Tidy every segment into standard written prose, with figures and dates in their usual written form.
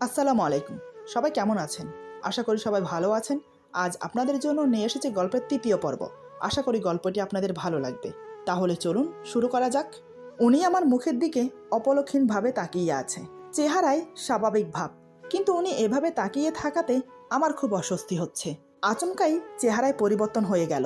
আসসালামু আলাইকুম। সবাই কেমন আছেন? আশা করি সবাই ভালো আছেন। আজ আপনাদের জন্য নিয়ে এসেছি গল্পের ৩য় পর্ব। আশা করি গল্পটি আপনাদের ভালো লাগবে। তাহলে চলুন শুরু করা যাক। উনি আমার মুখের দিকে অপলক্ষীনভাবে তাকিয়ে আছে। চেহারায় স্বাভাবিক ভাব, কিন্তু উনি এভাবে তাকিয়ে থাকাতে আমার খুব অস্বস্তি হচ্ছে। আচমকাই চেহারায় পরিবর্তন হয়ে গেল।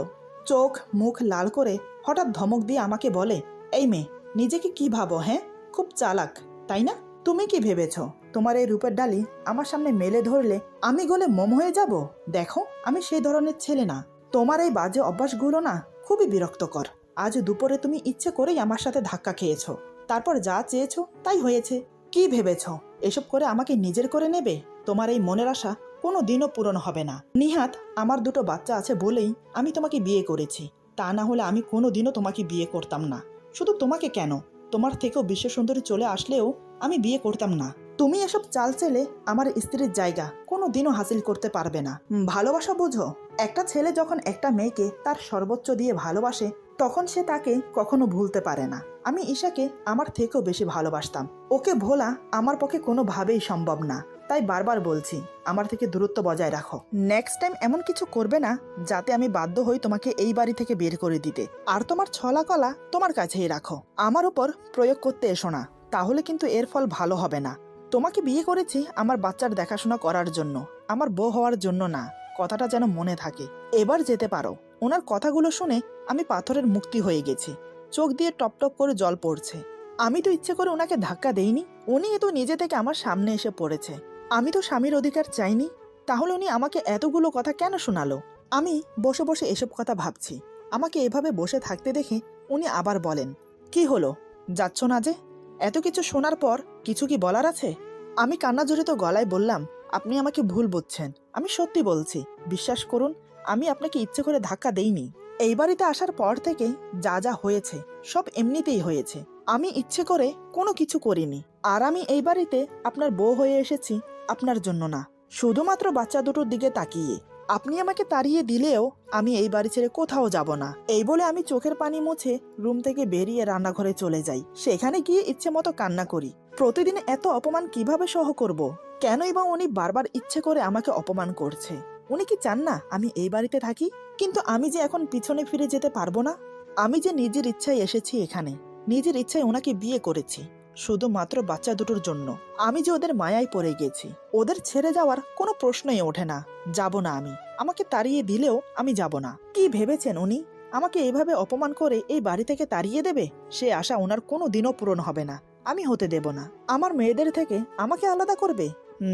চোখ মুখ লাল করে হঠাৎ ধমক দিয়ে আমাকে বলে, এই মেয়ে, নিজেকে কি ভাবো? হ্যাঁ, খুব চালাক, তাই না? তুমি কি ভেবেছ তোমার এই রূপের ডালি আমার সামনে মেলে ধরলে আমি গলে মোম হয়ে যাব? দেখো, আমি সেই ধরনের ছেলে না। তোমার এই বাজে অভ্যাসগুলো না খুবই বিরক্তকর। আজ দুপুরে তুমি ইচ্ছে করেই আমার সাথে ধাক্কা খেয়েছ, তারপর যা চেয়েছো তাই হয়েছে। কি ভেবেছ এসব করে আমাকে নিজের করে নেবে? তোমার এই মনের আশা কোনো দিনও পূরণ হবে না। নিহাত, আমার দুটো বাচ্চা আছে বলেই আমি তোমাকে বিয়ে করেছি। তা না হলে আমি কোনো দিনও তোমাকে বিয়ে করতাম না। শুধু তোমাকে কেন, তোমার থেকেও বিশ্ব সুন্দরী চলে আসলেও আমি বিয়ে করতাম না। তুমি এসব চাল চেলে আমার স্ত্রীর জায়গা কোনো দিনও হাসিল করতে পারবে না। ভালোবাসা বোঝো? একটা ছেলে যখন একটা মেয়েকে তার সর্বোচ্চ দিয়ে ভালোবাসে, তখন সে তাকে কখনো ভুলতে পারে না। আমি ঈশাকে আমার থেকেও বেশি ভালোবাসতাম। ওকে ভোলা আমার পক্ষে কোনোভাবেই সম্ভব না। তাই বারবার বলছি, আমার থেকে দূরত্ব বজায় রাখো। নেক্সট টাইম এমন কিছু করবে না যাতে আমি বাধ্য হই তোমাকে এই বাড়ি থেকে বের করে দিতে। আর তোমার ছলা কলা তোমার কাছেই রাখো, আমার উপর প্রয়োগ করতে এসো না, তাহলে কিন্তু এর ফল ভালো হবে না। তোমাকে বিয়ে করেছি আমার বাচ্চার দেখাশোনা করার জন্য, আমার বউ হওয়ার জন্য না। কথাটা যেন মনে থাকে। এবার যেতে পারো। ওনার কথাগুলো শুনে আমি পাথরের মুক্তি হয়ে গেছি। চোখ দিয়ে টপ টপ করে জল পড়ছে। আমি তো ইচ্ছে করে ওনাকে ধাক্কা দেইনি, উনি তো নিজে থেকে আমার সামনে এসে পড়েছে। আমি তো স্বামীর অধিকার চাইনি, তাহলে উনি আমাকে এতগুলো কথা কেন শোনালো? আমি বসে বসে এসব কথা ভাবছি। আমাকে এভাবে বসে থাকতে দেখে উনি আবার বলেন, কি হলো, যাচ্ছ না যে? এত কিছু শোনার পর কিছু কি বলার আছে? আমি কান্নাজড়িত গলায় বললাম, আপনি আমাকে ভুল বুঝছেন, আমি সত্যি বলছি। বিশ্বাস করুন, আমি আপনাকে ইচ্ছে করে ধাক্কা দেইনি। এই বাড়িতে আসার পর থেকে যা যা হয়েছে সব এমনিতেই হয়েছে। আমি ইচ্ছে করে কোনো কিছু করিনি। আর আমি এই বাড়িতে আপনার বউ হয়ে এসেছি আপনার জন্য না, শুধুমাত্র বাচ্চা দুটোর দিকে তাকিয়ে। আপনি আমাকে তাড়িয়ে দিলেও আমি এই বাড়ি ছেড়ে কোথাও যাব না। এই বলে আমি চোখের পানি মুছে রুম থেকে বেরিয়ে রান্নাঘরে চলে যাই। সেখানে গিয়ে ইচ্ছে মতো কান্না করি। প্রতিদিন এত অপমান কিভাবে সহ করব? কেনই বা উনি বারবার ইচ্ছে করে আমাকে অপমান করছে? উনি কি চান না আমি এই বাড়িতে থাকি? কিন্তু আমি যে এখন পিছনে ফিরে যেতে পারবো না। আমি যে নিজের ইচ্ছায় এসেছি এখানে, নিজের ইচ্ছায় ওনাকে বিয়ে করেছি, শুধুমাত্র বাচ্চা দুটোর জন্য। আমি যে ওদের মায়ায় পড়ে গেছি, ওদের ছেড়ে যাওয়ার কোনো প্রশ্নই ওঠে না। যাব না আমি। আমাকে তাড়িয়ে দিলেও আমি যাব না। কি ভেবেছেন উনি আমাকে এভাবে অপমান করে এই বাড়ি থেকে তাড়িয়ে দেবে? সে আশা ওনার কোনো দিনও পূরণ হবে না। আমি হতে দেব না। আমার মেয়েদের থেকে আমাকে আলাদা করবে?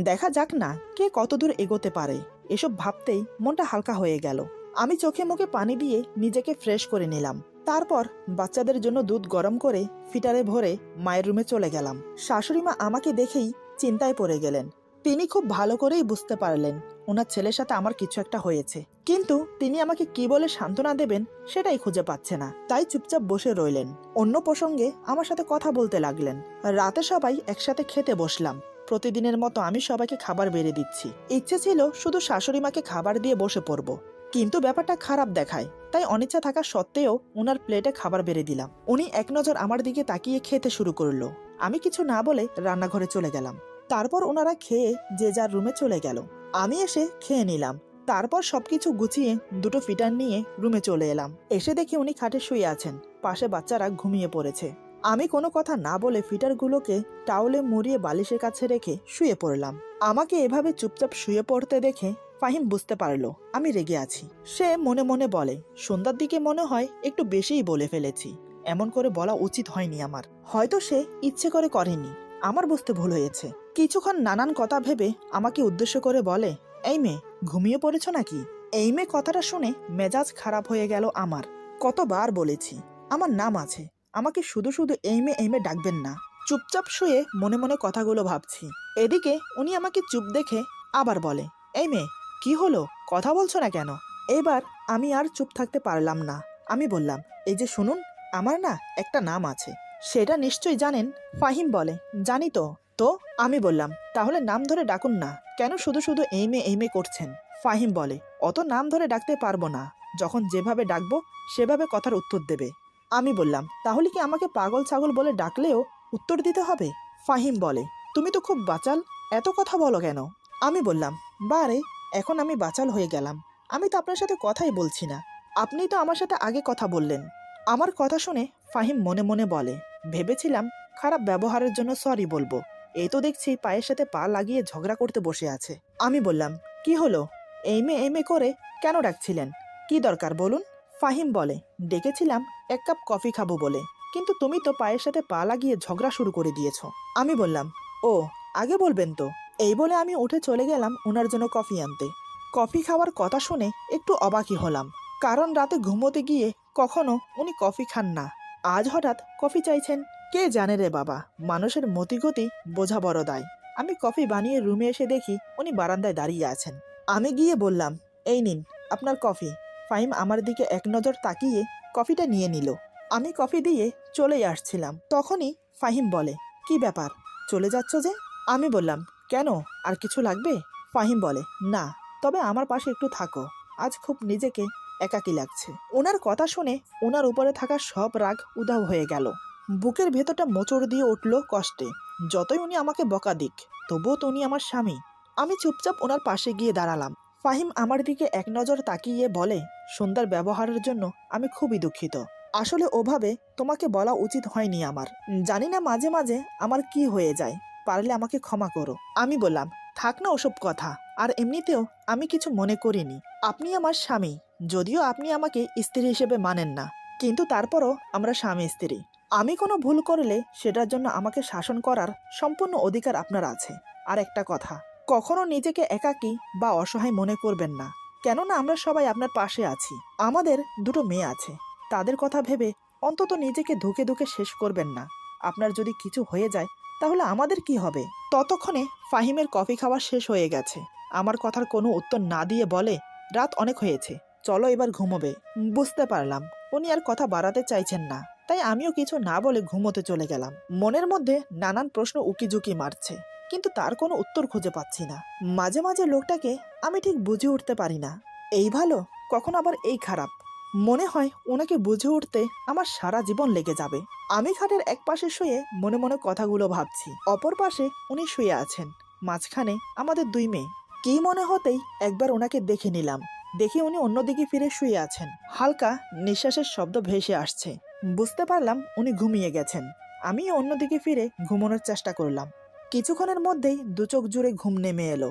দেখা যাক না কে কতদূর এগোতে পারে। এসব ভাবতেই মনটা হালকা হয়ে গেল। আমি চোখে মুখে পানি দিয়ে নিজেকে ফ্রেশ করে নিলাম। তারপর বাচ্চাদের জন্য দুধ গরম করে ফিটারে ভরে মায়ের রুমে চলে গেলাম। শাশুড়ি মা আমাকে দেখেই চিন্তায় পড়ে গেলেন। তিনি খুব ভালো করেই বুঝতে পারলেন ওনার ছেলের সাথে আমার কিছু একটা হয়েছে, কিন্তু তিনি আমাকে কি বলে সান্ত্বনা দেবেন সেটাই খুঁজে পাচ্ছে না। তাই চুপচাপ বসে রইলেন। অন্য প্রসঙ্গে আমার সাথে কথা বলতে লাগলেন। রাতে সবাই একসাথে খেতে বসলাম। প্রতিদিনের মতো আমি সবাইকে খাবার বেড়ে দিচ্ছি। ইচ্ছে ছিল শুধু শাশুড়ি মাকে খাবার দিয়ে বসে পড়ব, কিন্তু ব্যাপারটা খারাপ দেখায়, তাই অনিচ্ছা থাকা সত্ত্বেও ওনার প্লেটে খাবার বেড়ে দিলাম। উনি এক নজর আমার দিকে তাকিয়ে খেতে শুরু করলো। আমি কিছু না বলে রান্নাঘরে চলে গেলাম। তারপর ওনারা খেয়ে যে যার রুমে চলে গেল। আমি এসে খেয়ে নিলাম। তারপর সবকিছু গুছিয়ে দুটো ফিটার নিয়ে রুমে চলে এলাম। এসে দেখি উনি খাটে শুয়ে আছেন, পাশে বাচ্চারা ঘুমিয়ে পড়েছে। আমি কোনো কথা না বলে ফিটারগুলোকে টাওয়ালে মুড়িয়ে বালিশের কাছে রেখে শুয়ে পড়লাম। আমাকে এভাবে চুপচাপ শুয়ে পড়তে দেখে ফাহিম বুঝতে পারলো আমি রেগে আছি। সে মনে মনে বলে, সন্ধ্যার দিকে মনে হয় একটু বেশিই বলে ফেলেছি, এমন করে বলা উচিত হয়নি আমার। হয়তো সে ইচ্ছে করে করেনি, আমার বুঝতে ভুল হয়েছে। কিছুক্ষণ নানান কথা ভেবে আমাকে উদ্দেশ্য করে বলে, এই মেয়ে, ঘুমিয়ে পড়েছ নাকি? এই মেয়ে কথাটা শুনে মেজাজ খারাপ হয়ে গেল আমার। কতবার বলেছি আমার নাম আছে, আমাকে শুধু শুধু এই মেয়ে ডাকবেন না। চুপচাপ শুয়ে মনে মনে কথাগুলো ভাবছি। এদিকে উনি আমাকে চুপ দেখে আবার বলে, এই মেয়ে, কি হলো, কথা বলছো না কেন? এবার আমি আর চুপ থাকতে পারলাম না। আমি বললাম, এই যে শুনুন, আমার না একটা নাম আছে, সেটা নিশ্চয়ই জানেন। ফাহিম বলে, জানি তো। তো আমি বললাম, তাহলে নাম ধরে ডাকুন না, কেন শুধু শুধু এই মেয়ে করছেন? ফাহিম বলে, অত নাম ধরে ডাকতে পারবো না, যখন যেভাবে ডাকবো সেভাবে কথার উত্তর দেবে। আমি বললাম, তাহলে কি আমাকে পাগল ছাগল বলে ডাকলেও উত্তর দিতে হবে? ফাহিম বলে, তুমি তো খুব বাচাল, এত কথা বলো কেন? আমি বললাম, বারে, এখন আমি বাচাল হয়ে গেলাম। আমি তো আপনার সাথে কথাই বলছি না। আপনিই তো আমার সাথে আগে কথা বললেন। আমার কথা শুনে ফাহিম মনে মনে বলে, ভেবেছিলাম খারাপ ব্যবহারের জন্য সরি বলবো, এই তো দেখছি পায়ের সাথে পা লাগিয়ে ঝগড়া করতে বসে আছে। আমি বললাম, কি হলো? এই মে করে কেন ডাকছিলেন? কি দরকার বলুন? ফাহিম বলে, ডেকেছিলাম 1 কাপ কফি খাবো বলে, কিন্তু তুমি তো পায়ের সাথে পা লাগিয়ে ঝগড়া শুরু করে দিয়েছো। আমি বললাম, ও, আগে বলবেন তো। এই বলে আমি উঠে চলে গেলাম ওনার জন্য কফি আনতে। কফি খাওয়ার কথা শুনে একটু অবাকই হলাম, কারণ রাতে ঘুমোতে গিয়ে কখনো উনি কফি খান না। আজ হঠাৎ কফি চাইছেন। কে জানে রে বাবা, মানুষের মতিগতি বোঝা বড় দায়। আমি কফি বানিয়ে রুমে এসে দেখি উনি বারান্দায় দাঁড়িয়ে আছেন। আমি গিয়ে বললাম, এই নিন আপনার কফি। ফাহিম আমার দিকে এক নজর তাকিয়ে কফিটা নিয়ে নিল। আমি কফি দিয়ে চলেই আসছিলাম, তখনই ফাহিম বলে, কি ব্যাপার, চলে যাচ্ছ যে? আমি বললাম, কেন, আর কিছু লাগবে? ফাহিম বলে, না, তবে আমার পাশে একটু থাকো, আজ খুব নিজেকে একাকী লাগছে। ওনার কথা শুনে ওনার উপরে থাকা সব রাগ উধাও হয়ে গেল। বুকের ভেতরটা মোচড় দিয়ে উঠল কষ্টে। যতই উনি আমাকে বকা দিক, তবুও তো উনি আমার স্বামী। আমি চুপচাপ ওনার পাশে গিয়ে দাঁড়ালাম। ফাহিম আমার দিকে এক নজর তাকিয়ে বলে, সুন্দর ব্যবহারের জন্য আমি খুবই দুঃখিত। আসলে ওভাবে তোমাকে বলা উচিত হয়নি আমার। জানি না মাঝে মাঝে আমার কি হয়ে যায়, পারলে আমাকে ক্ষমা করো। আমি বললাম, থাক না ওসব কথা, আর এমনিতেও আমি কিছু মনে করিনি। আপনি আমার স্বামী, যদিও আপনি আমাকে স্ত্রী হিসেবে মানেন না, কিন্তু তারপরও আমরা স্বামী স্ত্রী। আমি কোনো ভুল করলে সেটার জন্য আমাকে শাসন করার সম্পূর্ণ অধিকার আপনার আছে। আর একটা কথা, কখনো নিজেকে একাকী বা অসহায় মনে করবেন না, কেননা আমরা সবাই আপনার পাশে আছি। আমাদের 2টো মেয়ে আছে, তাদের কথা ভেবে অন্তত নিজেকে ধুকে ধুকে শেষ করবেন না। আপনার যদি কিছু হয়ে যায় তাহলে আমাদের কি হবে? ততক্ষণে ফাহিমের কফি খাওয়া শেষ হয়ে গেছে। আমার কথার কোনো উত্তর না দিয়ে বলে, রাত অনেক হয়েছে, চলো এবার ঘুমোবে। বুঝতে পারলাম উনি আর কথা বাড়াতে চাইছেন না, তাই আমিও কিছু না বলে ঘুমোতে চলে গেলাম। মনের মধ্যে নানান প্রশ্ন উকিঝুঁকি মারছে, কিন্তু তার কোনো উত্তর খুঁজে পাচ্ছি না। মাঝে মাঝে লোকটাকে আমি ঠিক বুঝে উঠতে পারি না, এই ভালো কখন আবার এই খারাপ। মনে হয় ওনাকে বুঝে উঠতে আমার সারা জীবন লেগে যাবে। আমি খাটের এক পাশে শুয়ে মনে মনে কথাগুলো ভাবছি, অপর পাশে উনি শুয়ে আছেন, মাঝখানে আমাদের 2 মেয়ে। কি মনে হতেই একবার ওনাকে দেখে নিলাম, দেখে উনি অন্যদিকে ফিরে শুয়ে আছেন। হালকা নিঃশ্বাসের শব্দ ভেসে আসছে, বুঝতে পারলাম উনি ঘুমিয়ে গেছেন। আমি অন্যদিকে ফিরে ঘুমানোর চেষ্টা করলাম। কিছুক্ষণের মধ্যেই 2 চোখ জুড়ে ঘুম নেমে এলো।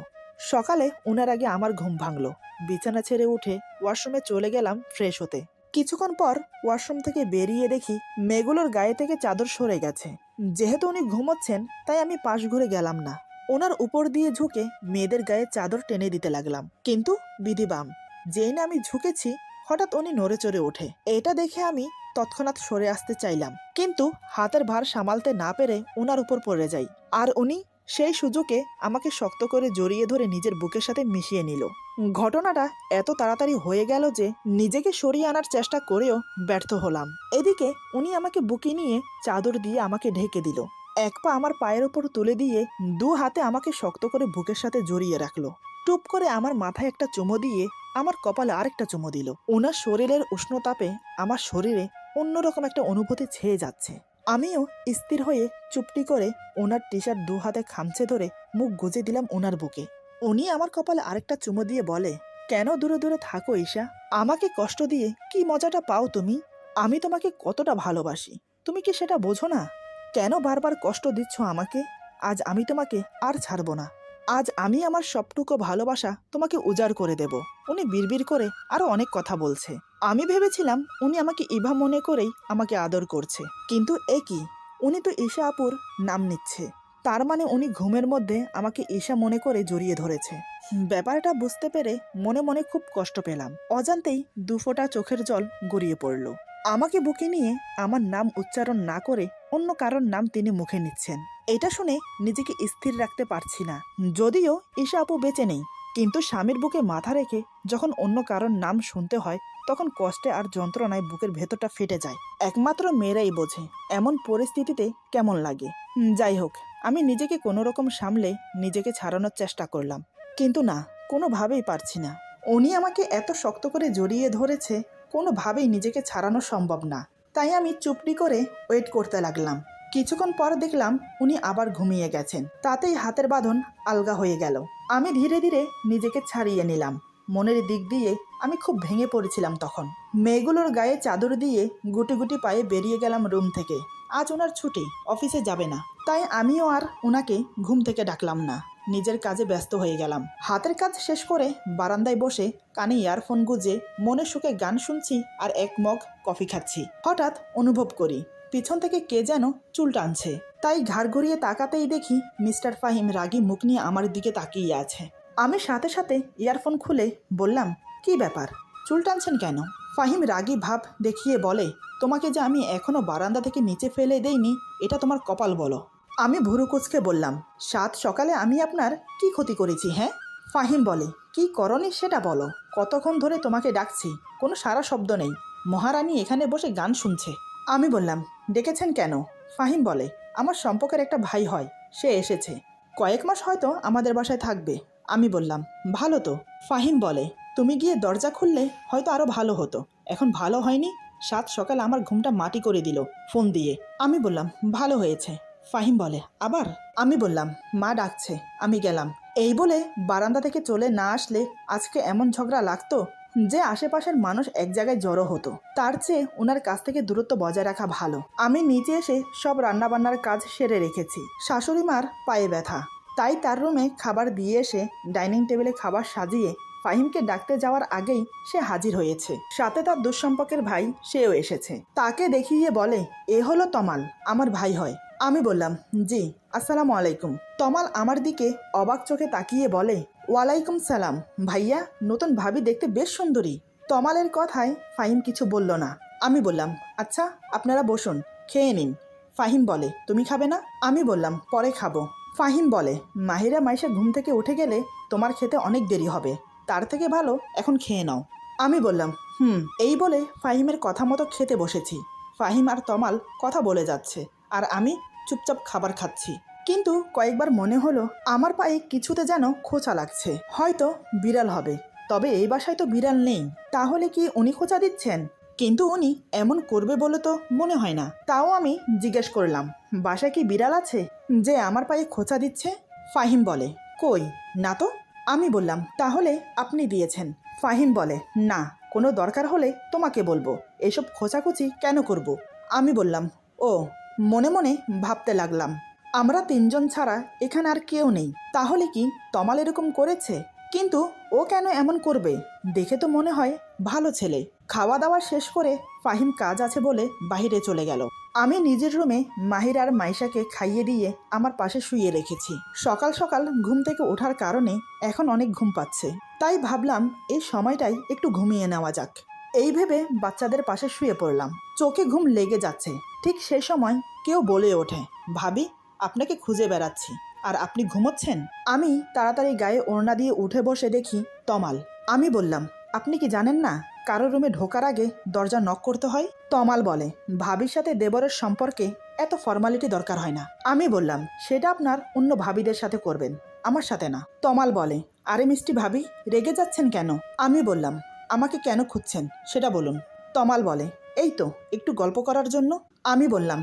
সকালে ওনার আগে আমার ঘুম ভাঙলো। বিছানা ছেড়ে উঠে ওয়াশরুমে চলে গেলাম ফ্রেশ হতে। কিছুক্ষণ পর ওয়াশরুম থেকে বেরিয়ে দেখি মেয়েগুলোর গায়ে থেকে চাদর সরে গেছে। যেহেতু উনি ঘুমোচ্ছেন তাই আমি পাশ ঘুরে গেলাম না, ওনার উপর দিয়ে ঝুঁকে মেয়েদের গায়ে চাদর টেনে দিতে লাগলাম। কিন্তু বিধিবাম, যেই না আমি ঝুঁকেছি হঠাৎ উনি নড়ে চড়ে ওঠে। এটা দেখে আমি তৎক্ষণাৎ সরে আসতে চাইলাম, কিন্তু হাতের ভার সামালতে না পেরে ওনার উপর পড়ে যাই, আর উনি সেই সুযোগে আমাকে শক্ত করে জড়িয়ে ধরে নিজের বুকের সাথে মিশিয়ে নিল। ঘটনাটা এত তাড়াতাড়ি হয়ে গেল যে নিজেকে সরিয়ে আনার চেষ্টা করেও ব্যর্থ হলাম। এদিকে উনি আমাকে বুকে নিয়ে চাদর দিয়ে আমাকে ঢেকে দিল। এক পা আমার পায়ের ওপর তুলে দিয়ে 2 হাতে আমাকে শক্ত করে বুকের সাথে জড়িয়ে রাখলো। টুপ করে আমার মাথায় একটা চুমো দিয়ে আমার কপালে আরেকটা চুমো দিল। ওনার শরীরের উষ্ণতাপে আমার শরীরে অন্যরকম একটা অনুভূতি ছেয়ে যাচ্ছে। আমিও স্থির হয়ে চুপটি করে ওনার টি-শার্ট 2 হাতে খামচে ধরে মুখ গুজে দিলাম ওনার বুকে। উনি আমার কপালে আরেকটা চুমো দিয়ে বলে, কেন দূরে দূরে থাকো ঈশা? আমাকে কষ্ট দিয়ে কি মজাটা পাও তুমি? আমি তোমাকে কতটা ভালোবাসি, তুমি কি সেটা বোঝো না? কেন বারবার কষ্ট দিচ্ছ আমাকে? আজ আমি তোমাকে আর ছাড়বো না। আজ আমি আমার সবটুকু ভালোবাসা তোমাকে উজাড় করে দেব। উনি বিড়বিড় করে আরো অনেক কথা বলছে। আমি ভেবেছিলাম উনি আমাকে ইভা মনে করেই আমাকে আদর করছে, কিন্তু এ কি, উনি তো ঈশা আপুর নাম নিচ্ছে। তার মানে উনি ঘুমের মধ্যে আমাকে ঈশা মনে করে জড়িয়ে ধরেছে। ব্যাপারটা বুঝতে পেরে মনে মনে খুব কষ্ট পেলাম। অজান্তেই 2 ফোঁটা চোখের জল গড়িয়ে পড়ল। আমাকে বুকে নিয়ে আমার নাম উচ্চারণ না করে অন্য কারোর নাম তিনি মুখে নিচ্ছেন। এটা শুনে নিজেকে স্থির রাখতে পারছি না। যদিও ঈশা আপু বেঁচে নেই, কিন্তু স্বামীর বুকে মাথা রেখে যখন অন্য কারোর নাম শুনতে হয় তখন কষ্টে আর যন্ত্রণায় বুকের ভেতরটা ফেটে যায়। একমাত্র মেয়েরাই বোঝে এমন পরিস্থিতিতে কেমন লাগে। যাই হোক, আমি নিজেকে কোনো রকম সামলে নিজেকে ছাড়ানোর চেষ্টা করলাম, কিন্তু না, কোনোভাবেই পারছি না। উনি আমাকে এত শক্ত করে জড়িয়ে ধরেছে, কোনোভাবেই নিজেকে ছাড়ানো সম্ভব না। তাই আমি চুপটি করে ওয়েট করতে লাগলাম। কিছুক্ষণ পর দেখলাম উনি আবার ঘুমিয়ে গেছেন। তাতেই হাতের বাঁধন আলগা হয়ে গেল। আমি ধীরে ধীরে নিজেকে ছাড়িয়ে নিলাম। মনের দিক দিয়ে আমি খুব ভেঙে পড়েছিলাম তখন। মেয়েগুলোর গায়ে চাদর দিয়ে গুটি গুটি পায়ে বেরিয়ে গেলাম রুম থেকে। আজ ওনার ছুটি, অফিসে যাবে না, তাই আমিও আর ওনাকে ঘুম থেকে ডাকলাম না। নিজের কাজে ব্যস্ত হয়ে গেলাম। হাতের কাজ শেষ করে বারান্দায় বসে কানে ইয়ারফোন গুজে মনে সুখে গান শুনছি আর এক মগ কফি খাচ্ছি। হঠাৎ অনুভব করি পিছন থেকে কে যেন চুল টানছে। তাই ঘাড় ঘুরিয়ে তাকাতেই দেখি মিস্টার ফাহিম রাগী মুখ নিয়ে আমার দিকে তাকিয়ে আছে। আমি সাথে সাথে ইয়ারফোন খুলে বললাম, কি ব্যাপার, চুল টানছেন কেন? ফাহিম রাগী ভাব দেখিয়ে বলে, তোমাকে যে আমি এখনো বারান্দা থেকে নিচে ফেলে দেইনি, এটা তোমার কপাল বলো। আমি ভুরু কুচকে বললাম, সাত সকালে আমি আপনার কি ক্ষতি করেছি? হ্যাঁ। ফাহিম বলে, কি করনি সেটা বলো। কতক্ষণ ধরে তোমাকে ডাকছি, কোনো সারা শব্দ নেই। মহারানী এখানে বসে গান শুনছে। আমি বললাম, ডেকেছেন কেন? ফাহিম বলে, আমার সম্পর্কের একটা ভাই হয়, সে এসেছে, কয়েক মাস হয়তো আমাদের বাসায় থাকবে। আমি বললাম, ভালো তো। ফাহিম বলে, তুমি গিয়ে দরজা খুললে হয়তো আরও ভালো হতো। এখন ভালো হয়নি, সাত সকাল আমার ঘুমটা মাটি করে দিল ফোন দিয়ে। আমি বললাম, ভালো হয়েছে। ফাহিম বলে, আবার? আমি বললাম, মা ডাকছে, আমি গেলাম। এই বলে বারান্দা থেকে চলে না আসলে আজকে এমন ঝগড়া লাগতো যে আশেপাশের মানুষ এক জায়গায় জড়ো হতো। তার চেয়ে ওনার কাছ থেকে দূরত্ব বজায় রাখা ভালো। আমি নিচে এসে সব রান্নাবান্নার কাজ সেরে রেখেছি। শাশুড়ি মার পায়ে ব্যথা, তাই তার রুমে খাবার দিয়ে এসে ডাইনিং টেবিলে খাবার সাজিয়ে ফাহিমকে ডাকতে যাওয়ার আগেই সে হাজির হয়েছে। সাথে তার দুঃসম্পর্কের ভাই সেও এসেছে। তাকে দেখিয়ে বলে, এ হলো তমাল, আমার ভাই হয়। আমি বললাম, জি, আসসালামু আলাইকুম। তমাল আমার দিকে অবাক চোখে তাকিয়ে বলে, ওয়ালাইকুম সালাম ভাইয়া, নতুন ভাবি দেখতে বেশ সুন্দরী। তমালের কথায় ফাহিম কিছু বলল না। আমি বললাম, আচ্ছা আপনারা বসুন, খেয়ে নিন। ফাহিম বলে, তুমি খাবে না? আমি বললাম, পরে খাবো। ফাহিম বলে, মাহিরা মাইশা ঘুম থেকে উঠে গেলে তোমার খেতে অনেক দেরি হবে, তার থেকে ভালো এখন খেয়ে নাও। আমি বললাম, এই বলে ফাহিমের কথা মতো খেতে বসেছি। ফাহিম আর তমাল কথা বলে যাচ্ছে আর আমি চুপচাপ খাবার খাচ্ছি। কিন্তু কয়েকবার মনে হলো আমার পায়ে কিছুতে যেন খোঁচা লাগছে, হয়তো বিড়াল হবে। তবে এই বাসায় তো বিড়াল নেই, তাহলে কি উনি খোঁচা দিচ্ছেন? কিন্তু উনি এমন করবে বলে তো মনে হয় না। তাও আমি জিজ্ঞেস করলাম, বাসায় কি বিড়াল আছে যে আমার পায়ে খোঁচা দিচ্ছে? ফাহিম বলে, কই না তো। আমি বললাম, তাহলে আপনি দিয়েছেন। ফাহিম বলে, না, কোনো দরকার হলে তোমাকে বলবো, এসব খোঁচাখুচি কেন করব? আমি বললাম, ও। মনে মনে ভাবতে লাগলাম, আমরা তিনজন ছাড়া এখানে আর কেউ নেই, তাহলে কি তমাল এরকম করেছে? কিন্তু ও কেন এমন করবে? দেখে তো মনে হয় ভালো ছেলে। খাওয়া দাওয়া শেষ করে ফাহিম কাজ আছে বলে বাইরে চলে গেল। আমি নিজের রুমে মাহির আর মাইশাকে খাইয়ে দিয়ে আমার পাশে শুয়ে রেখেছি। সকাল সকাল ঘুম থেকে ওঠার কারণে এখন অনেক ঘুম পাচ্ছে, তাই ভাবলাম এই সময়টাই একটু ঘুমিয়ে নেওয়া যাক। এই ভেবে বাচ্চাদের পাশে শুয়ে পড়লাম। চোখে ঘুম লেগে যাচ্ছে। ঠিক সেই সময় কেউ বলে ওঠে, ভাবি, আপনাকে খুঁজে বেড়াচ্ছি আর আপনি ঘুমোচ্ছেন। আমি তাড়াতাড়ি গায়ে ওড়না দিয়ে উঠে বসে দেখি তমাল। আমি বললাম, আপনি কি জানেন না কারো রুমে ঢোকার আগে দরজা নক করতে হয়? তমাল বলে, ভাবির সাথে দেবরের সম্পর্কে এত ফর্মালিটি দরকার হয় না। আমি বললাম, সেটা আপনার অন্য ভাবিদের সাথে করবেন, আমার সাথে না। তমাল বলে, আরে মিষ্টি ভাবি, রেগে যাচ্ছেন কেন? আমি বললাম, আমাকে কেন খুঁজছেন সেটা বলুন। তমাল বলে, এই তো একটু গল্প করার জন্য। আমি বললাম,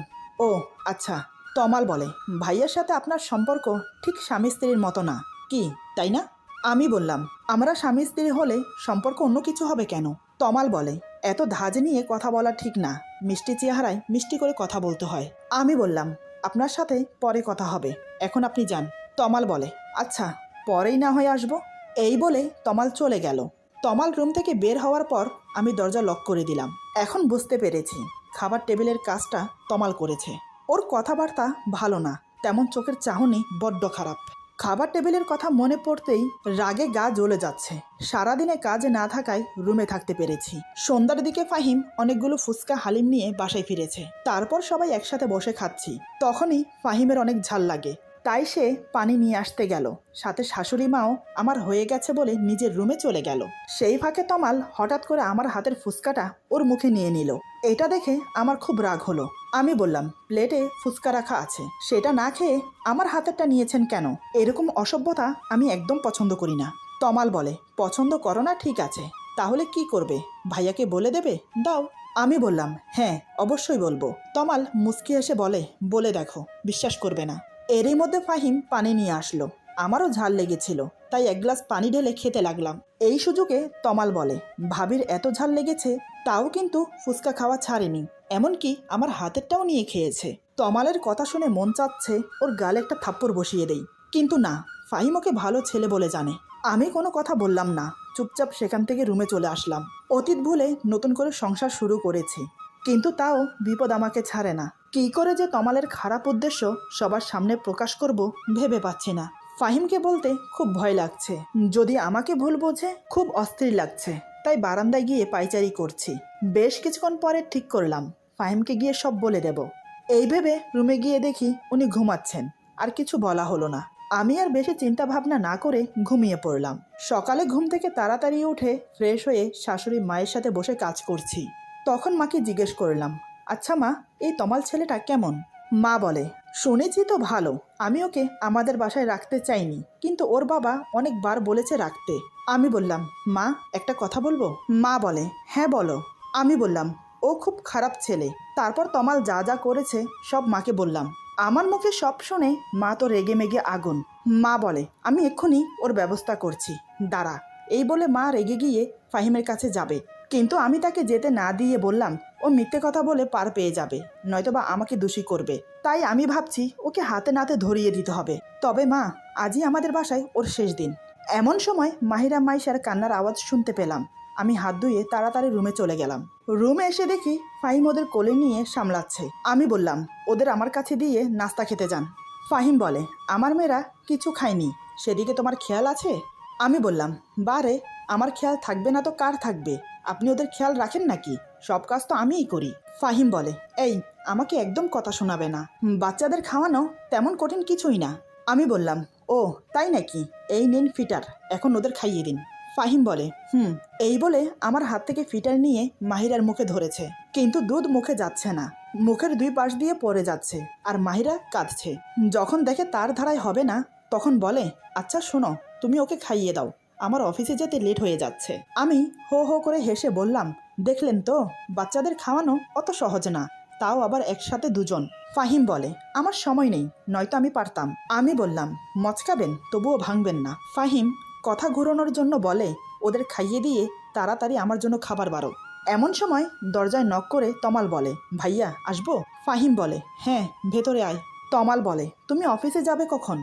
ও আচ্ছা। তমাল বলে, ভাইয়ের সাথে আপনার সম্পর্ক ঠিক স্বামী স্ত্রীর মতো না, কি তাই না? আমি বললাম, আমরা স্বামী স্ত্রী হলে সম্পর্ক অন্য কিছু হবে কেন? তমাল বলে, এত ধাজ নিয়ে কথা বলা ঠিক না, মিষ্টি চেহারায় মিষ্টি করে কথা বলতে হয়। আমি বললাম, আপনার সাথে পরে কথা হবে, এখন আপনি যান। তমাল বলে, আচ্ছা, পরেই না হয় আসবো। এই বলে তমাল চলে গেল। তমাল রুম থেকে বের হওয়ার পর আমি দরজা লক করে দিলাম। এখন বুঝতে পেরেছি খাবার টেবিলের কাজটা তমাল করেছে। ওর কথাবার্তা ভালো না, তেমন চোখের চাহনি বড্ড খারাপ। খাবার টেবিলের কথা মনে পড়তেই রাগে গা জ্বলে যাচ্ছে। সারাদিনে কাজে না থাকায় রুমে থাকতে পেরেছি। সন্ধ্যার দিকে ফাহিম অনেকগুলো ফুচকা হালিম নিয়ে বাসায় ফিরেছে। তারপর সবাই একসাথে বসে খাচ্ছি। তখনই ফাহিমের অনেক ঝাল লাগে, তাই সে পানি নিয়ে আসতে গেল। সাথে শাশুড়ি মাও আমার হয়ে গেছে বলে নিজের রুমে চলে গেল। সেই ফাঁকে তমাল হঠাৎ করে আমার হাতের ফুচকাটা ওর মুখে নিয়ে নিল। এটা দেখে আমার খুব রাগ হলো। আমি বললাম, প্লেটে ফুচকা রাখা আছে, সেটা না খেয়ে আমার হাতেরটা নিয়েছেন কেন? এরকম অসভ্যতা আমি একদম পছন্দ করি না। তমাল বলে, পছন্দ করো না ঠিক আছে, তাহলে কি করবে? ভাইয়াকে বলে দেবে? দাও। আমি বললাম, হ্যাঁ অবশ্যই বলবো। তমাল মুচকি এসে বলে, বলে দেখো, বিশ্বাস করবে না। এরই মধ্যে ফাহিম পানি নিয়ে আসলো। আমারও ঝাল লেগেছিল, তাই এক গ্লাস পানি ঢেলে খেতে লাগলাম। এই সুযোগে তমাল বলে, ভাবির এত ঝাল লেগেছে, তাও কিন্তু ফুচকা খাওয়া ছাড়েনি, এমনকি আমার হাতেরটাও নিয়ে খেয়েছে। তমালের কথা শুনে মন চাচ্ছে ওর গালে একটা থাপ্পড় বসিয়ে দেই, কিন্তু না, ফাহিম ওকে ভালো ছেলে বলে জানে। আমি কোনো কথা বললাম না, চুপচাপ সেখান থেকে রুমে চলে আসলাম। অতীত ভুলে নতুন করে সংসার শুরু করেছি, কিন্তু তাও বিপদ আমাকে ছাড়ে না। কী করে যে তমালের খারাপ উদ্দেশ্য সবার সামনে প্রকাশ করব ভেবে পাচ্ছি না। ফাহিমকে বলতে খুব ভয় লাগছে, যদি আমাকে ভুল বোঝে খুব অস্থির লাগছে, তাই বারান্দায় গিয়ে পায়চারি করছি। বেশ কিছুক্ষণ পরে ঠিক করলাম ফাহিমকে গিয়ে সব বলে দেব। এই ভেবে রুমে গিয়ে দেখি উনি ঘুমাচ্ছেন, আর কিছু বলা হলো না। আমি আর বেশি চিন্তা ভাবনা না করে ঘুমিয়ে পড়লাম। সকালে ঘুম থেকে তাড়াতাড়ি উঠে ফ্রেশ হয়ে শাশুড়ি মায়ের সাথে বসে কাজ করছি। তখন মাকে জিজ্ঞেস করলাম, আচ্ছা মা, এই তমাল ছেলেটা কেমন? মা বলে, শুনেছি তো ভালো, আমি ওকে আমাদের বাসায় রাখতে চাইনি, কিন্তু ওর বাবা অনেকবার বলেছে রাখতে। আমি বললাম, মা একটা কথা বলবো? মা বলে, হ্যাঁ বলো। আমি বললাম, ও খুব খারাপ ছেলে। তারপর তমাল যা যা করেছে সব মাকে বললাম। আমার মুখে সব শুনে মা তো রেগে মেগে আগুন। মা বলে, আমি এক্ষুনি ওর ব্যবস্থা করছি, দাঁড়া। এই বলে মা রেগে গিয়ে ফাহিমের কাছে যাবে, কিন্তু আমি তাকে যেতে না দিয়ে বললাম, ও মিথ্যে কথা বলে পার পেয়ে যাবে, নয়তোবা আমাকে দোষী করবে। তাই আমি ভাবছি ওকে হাতে নাতে ধরিয়ে দিতে হবে। তবে মা, আজই আমাদের বাসায় ওর শেষ দিন। এমন সময় মাহিরা মাইশার কান্নার আওয়াজ শুনতে পেলাম। আমি হাত ধুয়ে তাড়াতাড়ি রুমে চলে গেলাম। রুমে এসে দেখি ফাহিম ওদের কোলে নিয়ে সামলাচ্ছে। আমি বললাম, ওদের আমার কাছে দিয়ে নাস্তা খেতে যান। ফাহিম বলে, আমার মেয়েরা কিছু খায়নি, সেদিকে তোমার খেয়াল আছে? আমি বললাম, বারে, আমার খেয়াল থাকবে না তো কার থাকবে? আপনি ওদের খেয়াল রাখেন নাকি? সব কাজ তো আমিই করি। ফাহিম বলে, এই, আমাকে একদম কথা শোনাবে না, বাচ্চাদের খাওয়ানো তেমন কঠিন কিছুই না। আমি বললাম, ও তাই নাকি, এই নিন ফিটার, এখন ওদের খাইয়ে দিন। ফাহিম বলে, এই বলে আমার হাত থেকে ফিটার নিয়ে মাহিরার মুখে ধরেছে, কিন্তু দুধ মুখে যাচ্ছে না, মুখের দুই পাশ দিয়ে পড়ে যাচ্ছে, আর মাহিরা কাঁদছে। যখন দেখে তার ধারায় হবে না, তখন বলে, আচ্ছা শোনো, তুমি ওকে খাইয়ে দাও, আমার অফিসে যেতে লেট হয়ে যাচ্ছে। আমি হো হো করে হেসে বললাম, দেখলেন তো, বাচ্চাদের খাওয়ানো অত সহজ না, তাও আবার একসাথে দুজন। ফাহিম বলে, আমার সময় নেই, নয়তো আমি পারতাম। আমি বললাম, মচকাবেন তবুও ভাঙবেন না। ফাহিম কথা ঘুরানোর জন্য বলে, ওদের খাইয়ে দিয়ে তাড়াতাড়ি আমার জন্য খাবার বাড়ো। এমন সময় দরজায় নক করে তমাল বলে, ভাইয়া আসবো? ফাহিম বলে, হ্যাঁ ভেতরে আয়। তমাল বলে, তুমি অফিসে যাবে কখন?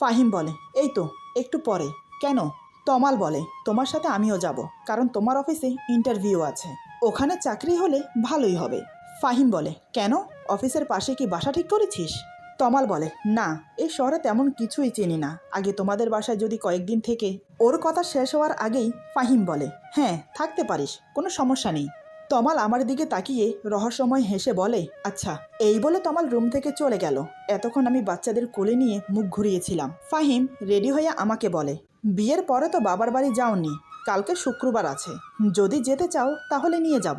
ফাহিম বলে, এই তো একটু পরে। কেন? তমাল বলে, তোমার সাথে আমিও যাব, কারণ তোমার অফিসে ইন্টারভিউ আছে, ওখানে চাকরি হলে ভালোই হবে। ফাহিম বলে, কেন, অফিসের পাশে কি বাসা ঠিক করেছিস? তমাল বলে, না, এই শহরে তেমন কিছুই চিনি না, আগে তোমাদের বাসায় যদি কয়েকদিন থেকে। ওর কথা শেষ হওয়ার আগেই ফাহিম বলে, হ্যাঁ থাকতে পারিস, কোনো সমস্যা নেই। তমাল আমার দিকে তাকিয়ে রহস্যময় হেসে বলে, আচ্ছা। এই বলে তমাল রুম থেকে চলে গেল। এতক্ষণ আমি বাচ্চাদের কোলে নিয়ে মুখ ঘুরিয়েছিলাম। ফাহিম রেডি হয়ে আমাকে বলে, বিয়ের পরে তো বাবার বাড়ি যাওনি, কালকে শুক্রবার আছে, যদি যেতে চাও তাহলে নিয়ে যাব।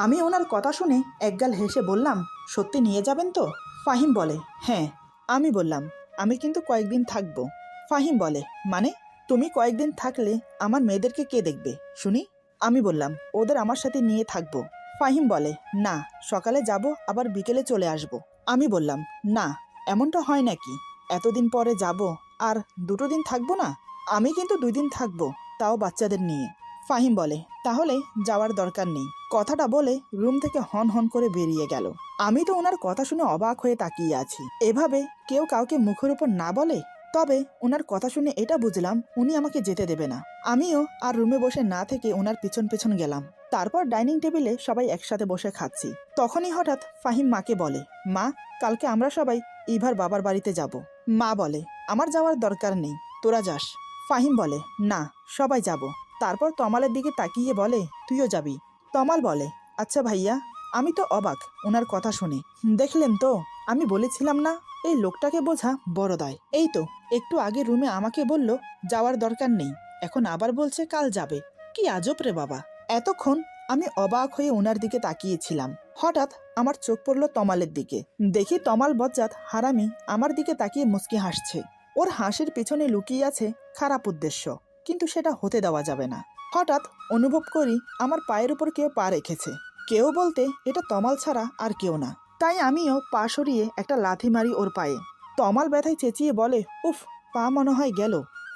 আমি ওনার কথা শুনে একগাল হেসে বললাম, সত্যি নিয়ে যাবেন তো? ফাহিম বলে, হ্যাঁ। আমি বললাম, আমি কিন্তু কয়েকদিন থাকবো। ফাহিম বলে, মানে? তুমি কয়েকদিন থাকলে আমার মেয়েদেরকে কে দেখবে শুনি? আমি বললাম, ওদের আমার সাথে নিয়ে থাকবো। ফাহিম বলে, না, সকালে যাব আবার বিকেলে চলে আসব। আমি বললাম, না, এমনটা হয় নাকি? এতদিন পরে যাব আর 2 দিন থাকবো না? আমি কিন্তু 2 দিন থাকবো, তাও বাচ্চাদের নিয়ে। ফাহিম বলে, তাহলে যাওয়ার দরকার নেই। কথাটা বলে রুম থেকে হন হন করে বেরিয়ে গেল। আমি তো ওনার কথা শুনে অবাক হয়ে তাকিয়ে আছি। এভাবে কেউ কাউকে মুখের উপর না বলে। তবে ওনার কথা শুনে এটা বুঝলাম উনি আমাকে যেতে দেবে না। আমিও আর রুমে বসে না থেকে ওনার পিছন পিছন গেলাম। তারপর ডাইনিং টেবিলে সবাই একসাথে বসে খাচ্ছি। তখনই হঠাৎ ফাহিম মাকে বলে, মা, কালকে আমরা সবাই ইভার বাবার বাড়িতে যাব। মা বলে, আমার যাওয়ার দরকার নেই, তোরা যাস। ফাহিম বলে, না, সবাই যাব। তারপর তমালের দিকে তাকিয়ে বলে, তুইও যাবি? তমাল বলে, আচ্ছা ভাইয়া, আমি তো অবাক ওনার কথা শুনে। দেখলেন তো, আমি বলেছিলাম না, এই লোকটাকে বোঝা বড় দায়। এই তো একটু আগে রুমে আমাকে বলল যাওয়ার দরকার নেই, এখন আবার বলছে কাল যাবে। কি আজব রে বাবা। এতক্ষণ আমি অবাক হয়ে ওনার দিকে তাকিয়েছিলাম। হঠাৎ আমার চোখ পড়ল তমালের দিকে। দেখি তমাল বজ্জাত হারামি আমার দিকে তাকিয়ে মুচকি হাসছে। ওর হাসির পিছনে লুকিয়ে আছে খারাপ উদ্দেশ্য, কিন্তু সেটা হতে দেওয়া যাবে না। হঠাৎ অনুভব করি আমার পায়ের উপর কেউ পা রেখেছে। কেউ বলতে এটা তমাল ছাড়া আর কেউ না। তাই আমিও পা সরিয়ে একটা লাথি মারি ওর পায়ে। তমাল ব্যথায় চেঁচিয়ে বলে, উফ, পা মনে হয় গেল।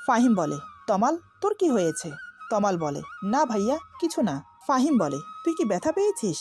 ফাহিম বলে, তমাল তোর কি হয়েছে? তমাল বলে, না ভাইয়া, কিছু না। ফাহিম বলে, তুই কি ব্যথা পেয়েছিস?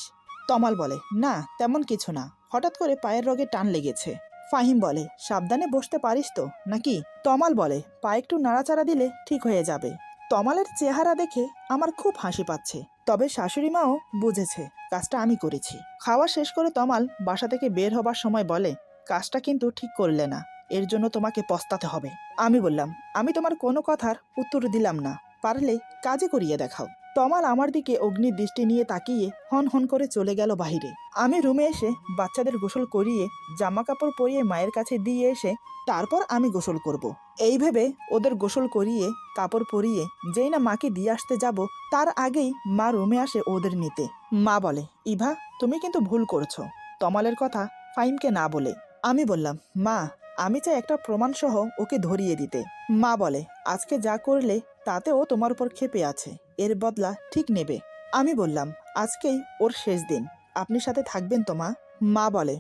তমাল বলে, না তেমন কিছু না, হঠাৎ করে পায়ের রগে টান লেগেছে। ফাহিম বলে, সাবধানে বসতে পারিস তো নাকি? তমাল বলে, পা একটু নাড়াচাড়া দিলে ঠিক হয়ে যাবে। তমালের চেহারা দেখে আমার খুব হাসি পাচ্ছে, তবে শাশুড়ি মাও বুঝেছে কাজটা আমি করেছি। খাওয়া শেষ করে তমাল বাসা থেকে বের হবার সময় বলে, কাজটা কিন্তু ঠিক করলে না, এর জন্য তোমাকে পস্তাতে হবে। আমি বললাম, আমি তোমার কোনো কথার উত্তর দিলাম না, পারলে কাজে করিয়ে দেখাও। তমাল আমার দিকে অগ্নির দৃষ্টি নিয়ে তাকিয়ে হন হন করে চলে গেল বাহিরে। আমি রুমে এসে বাচ্চাদের গোসল করিয়ে জামা কাপড় পরিয়ে মায়ের কাছে দিয়ে এসে তারপর আমি গোসল করব। এই ভেবে ওদের গোসল করিয়ে কাপড় পরিয়ে যেই না মাকে দিয়ে আসতে যাব, তার আগেই মা রুমে আসে ওদের নিতে। মা বলে, ইভা তুমি কিন্তু ভুল করছো, তমালের কথা ফাহিমকে না বলে। আমি বললাম, মা আমি চাই একটা প্রমাণ সহ ওকে ধরিয়ে দিতে। মা বলে, আজকে যা করলে তাতে ও তোমার উপর ক্ষেপে আছে, এর বদলা ঠিক নেবে। আমি বললাম, আজকেই ওর শেষ দিন, আপনি সাথে থাকবেন তো মা? মা বলে,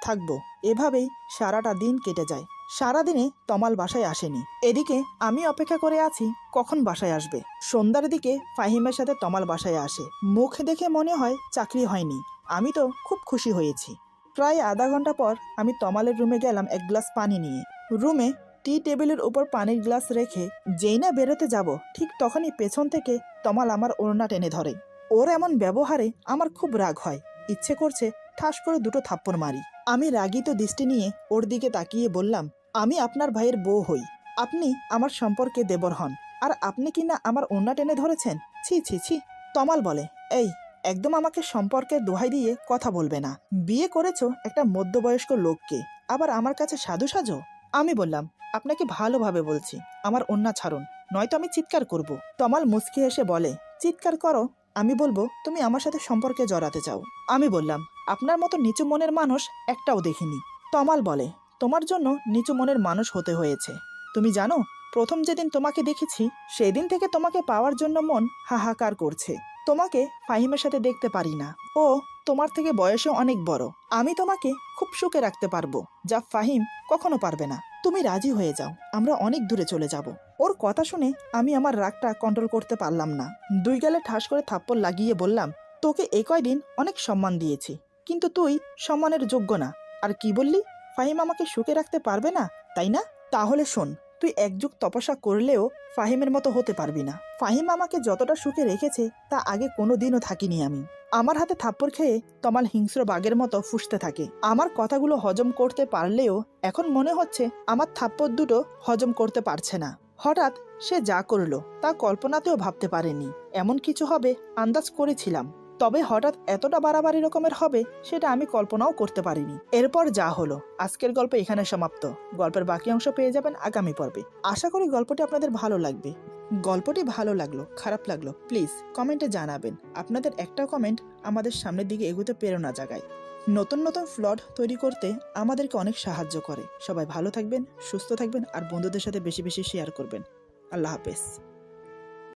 থাকবো। এভাবেই সারাটা দিন কেটে যায়। সারাদিনে তমাল বাসায় আসেনি। এদিকে আমি অপেক্ষা করে আছি কখন বাসায় আসবে। সন্ধ্যার দিকে ফাহিমের সাথে তমাল বাসায় আসে। মুখ দেখে মনে হয় চাকরি হয়নি। আমি তো খুব খুশি হয়েছি। প্রায় আধা ঘন্টা পর আমি তমালের রুমে গেলাম এক গ্লাস পানি নিয়ে। রুমে টি টেবিলের উপর পানির গ্লাস রেখে যেই না বেরোতে যাব, ঠিক তখনই পেছন থেকে তমাল আমার ওড়না টেনে ধরে। ওর এমন ব্যবহারে আমার খুব রাগ হয়, ইচ্ছে করছে ঠাস করে দুটো থাপ্পড় মারি। আমি রাগিত দৃষ্টি নিয়ে ওর দিকে তাকিয়ে বললাম, আমি আপনার ভাইয়ের বউ হই, আপনি আমার সম্পর্কে দেবর হন, আর আপনি কি না আমার ওড়না টেনে ধরেছেন? ছি ছি ছি। তমাল বলে, এই একদম আমাকে সম্পর্কের দোহাই দিয়ে কথা বলবে না। বিয়ে করেছো একটা মধ্যবয়স্ক লোককে, আবার আমার কাছে সাধু সাজো? আমি বললাম, আপনাকে ভালোভাবে বলছি, আমার ওড়না ছাড়ুন, নয়তো আমি চিৎকার করব। তমাল মুচকি এসে বলে, চিৎকার করো, আমি বলবো তুমি আমার সাথে সম্পর্কে জড়াতে চাও। আমি বললাম, আপনার মতো নিচু মনের মানুষ একটাও দেখিনি। তমাল বলে, তোমার জন্য নিচু মনের মানুষ হতে হয়েছে। তুমি জানো, প্রথম যেদিন তোমাকে দেখেছি সেদিন থেকে তোমাকে পাওয়ার জন্য মন হাহাকার করছে। তোমাকে ফাহিমের সাথে দেখতে পারি না, ও তোমার থেকে বয়সে অনেক বড়। আমি তোমাকে খুব সুখে রাখতে পারবো, যা ফাহিম কখনো পারবে না। তুমি রাজি হয়ে যাও, আমরা অনেক দূরে চলে যাব। ওর কথা শুনে আমি আমার রাগটা কন্ট্রোল করতে পারলাম না। দুই গালে ঠাস করে থাপ্পড় লাগিয়ে বললাম, তোকে এই কয়দিন অনেক সম্মান দিয়েছি, কিন্তু তুই সম্মানের যোগ্য না। আর কি বললি, ফাহিম আমাকে সুখে রাখতে পারবে না, তাই না? তাহলে শোন, তুই এক যুগ তপস্যা করলেও ফাহিমের মতো হতে পারবি না। ফাহিম আমাকে যতটা সুখে রেখেছে তা আগে কোনো দিনও থাকিনি আমি। আমার হাতে থাপ্পড় খেয়ে তমাল হিংস্র বাঘের মতো ফুঁসতে থাকে। আমার কথাগুলো হজম করতে পারলেও এখন মনে হচ্ছে আমার থাপ্পড় দুটো হজম করতে পারছে না। হঠাৎ সে যা করলো তা কল্পনাতেও ভাবতে পারেনি। এমন কিছু হবে আন্দাজ করেছিলাম, তবে হঠাৎ এতটা বাড়াবাড়ি রকমের হবে সেটা আমি কল্পনাও করতে পারিনি। এরপর যা হলো, আজকের গল্প এখানে সমাপ্ত। গল্পের বাকি অংশ পেয়ে যাবেন আগামী পর্বে। আশা করি গল্পটি আপনাদের ভালো লাগবে। গল্পটি ভালো লাগলো, খারাপ লাগলো, প্লিজ কমেন্টে জানাবেন। আপনাদের একটা কমেন্ট আমাদের সামনের দিকে এগোতে প্রেরণা জাগায়। নতুন নতুন প্লট তৈরি করতে আমাদেরকে অনেক সাহায্য করে। সবাই ভালো থাকবেন, সুস্থ থাকবেন, আর বন্ধুদের সাথে বেশি বেশি শেয়ার করবেন। আল্লাহ হাফেজ।